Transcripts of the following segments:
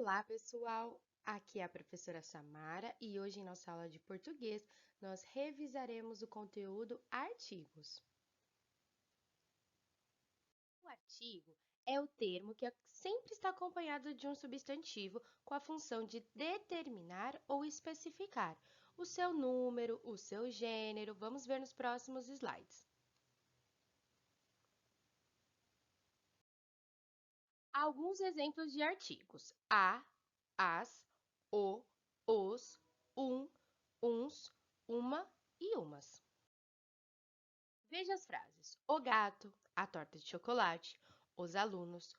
Olá, pessoal! Aqui é a professora Samara e hoje em nossa aula de português nós revisaremos o conteúdo artigos. O artigo é o termo que sempre está acompanhado de um substantivo com a função de determinar ou especificar o seu número, o seu gênero. Vamos ver nos próximos slides. Alguns exemplos de artigos: a, as, o, os, uns, uma e umas. Veja as frases: o gato, a torta de chocolate, os alunos,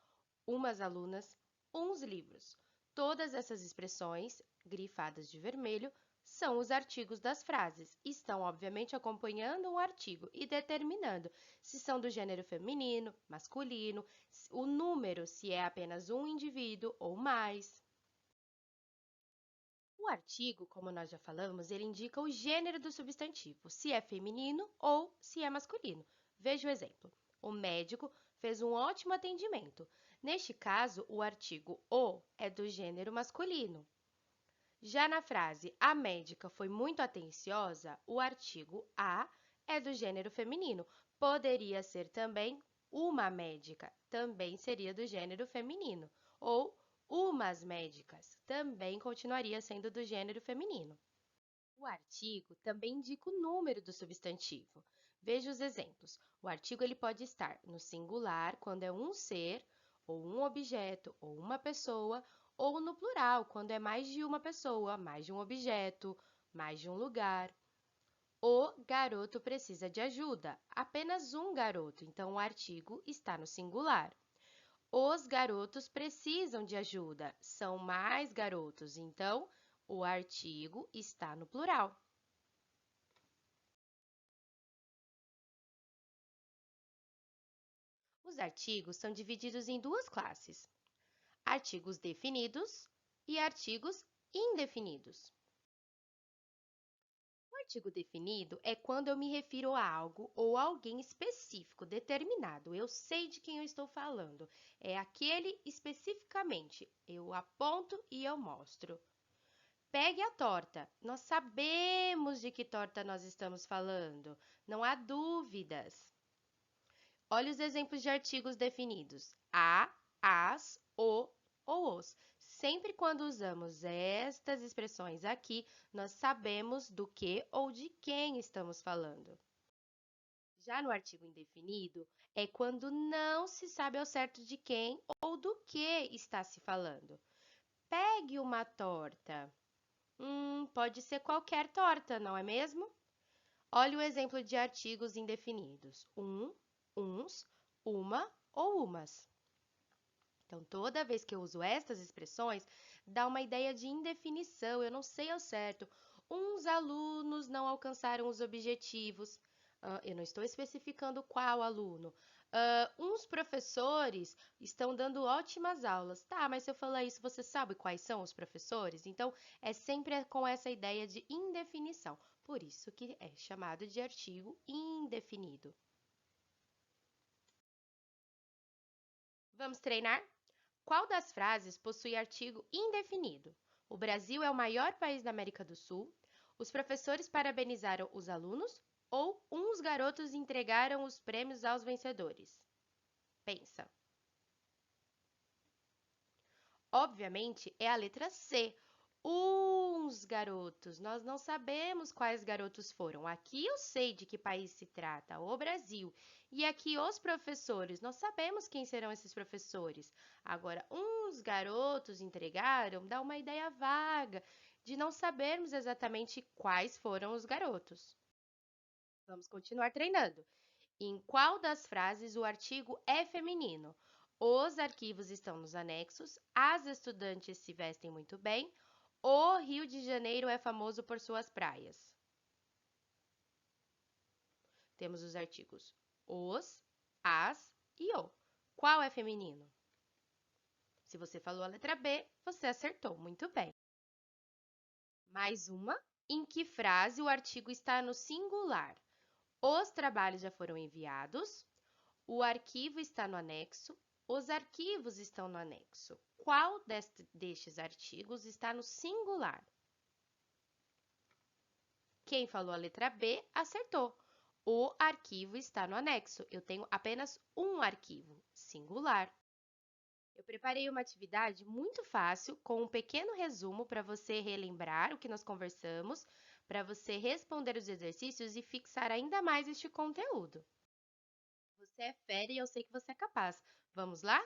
umas alunas, uns livros. Todas essas expressões, grifadas de vermelho, são os artigos das frases. Estão, obviamente, acompanhando um artigo e determinando se são do gênero feminino, masculino, o número, se é apenas um indivíduo ou mais. O artigo, como nós já falamos, ele indica o gênero do substantivo, se é feminino ou se é masculino. Veja o exemplo. O médico fez um ótimo atendimento. Neste caso, o artigo o é do gênero masculino. Já na frase a médica foi muito atenciosa, o artigo a é do gênero feminino. Poderia ser também uma médica, também seria do gênero feminino. Ou umas médicas, também continuaria sendo do gênero feminino. O artigo também indica o número do substantivo. Veja os exemplos. O artigo ele pode estar no singular, quando é um ser, ou um objeto, ou uma pessoa, ou no plural, quando é mais de uma pessoa, mais de um objeto, mais de um lugar. O garoto precisa de ajuda. Apenas um garoto, então o artigo está no singular. Os garotos precisam de ajuda. São mais garotos, então o artigo está no plural. Os artigos são divididos em duas classes: artigos definidos e artigos indefinidos. O artigo definido é quando eu me refiro a algo ou a alguém específico, determinado. Eu sei de quem eu estou falando. É aquele especificamente. Eu aponto e eu mostro. Pegue a torta. Nós sabemos de que torta nós estamos falando. Não há dúvidas. Olha os exemplos de artigos definidos: a, as, o ou os. Sempre quando usamos estas expressões aqui, nós sabemos do que ou de quem estamos falando. Já no artigo indefinido, é quando não se sabe ao certo de quem ou do que está se falando. Pegue uma torta. Pode ser qualquer torta, não é mesmo? Olhe o exemplo de artigos indefinidos: uns, uma ou umas. Então, toda vez que eu uso estas expressões, dá uma ideia de indefinição, eu não sei ao certo. Uns alunos não alcançaram os objetivos. Eu não estou especificando qual aluno. Uns professores estão dando ótimas aulas. Tá, mas se eu falar isso, você sabe quais são os professores? Então, é sempre com essa ideia de indefinição. Por isso que é chamado de artigo indefinido. Vamos treinar? Qual das frases possui artigo indefinido? O Brasil é o maior país da América do Sul. Os professores parabenizaram os alunos ou uns garotos entregaram os prêmios aos vencedores? Pensa. Obviamente, é a letra C. Uns garotos. Nós não sabemos quais garotos foram. Aqui eu sei de que país se trata, o Brasil. E aqui os professores. Nós sabemos quem serão esses professores. Agora, uns garotos entregaram dá uma ideia vaga de não sabermos exatamente quais foram os garotos. Vamos continuar treinando. Em qual das frases o artigo é feminino? Os arquivos estão nos anexos, as estudantes se vestem muito bem, o Rio de Janeiro é famoso por suas praias. Temos os artigos os, as e o. Qual é feminino? Se você falou a letra B, você acertou, muito bem. Mais uma. Em que frase o artigo está no singular? Os trabalhos já foram enviados, o arquivo está no anexo, Os arquivos estão no anexo. Qual destes artigos está no singular? Quem falou a letra B acertou. O arquivo está no anexo. Eu tenho apenas um arquivo, singular. Eu preparei uma atividade muito fácil, com um pequeno resumo para você relembrar o que nós conversamos, para você responder os exercícios e fixar ainda mais este conteúdo. Você é fera e eu sei que você é capaz. Vamos lá?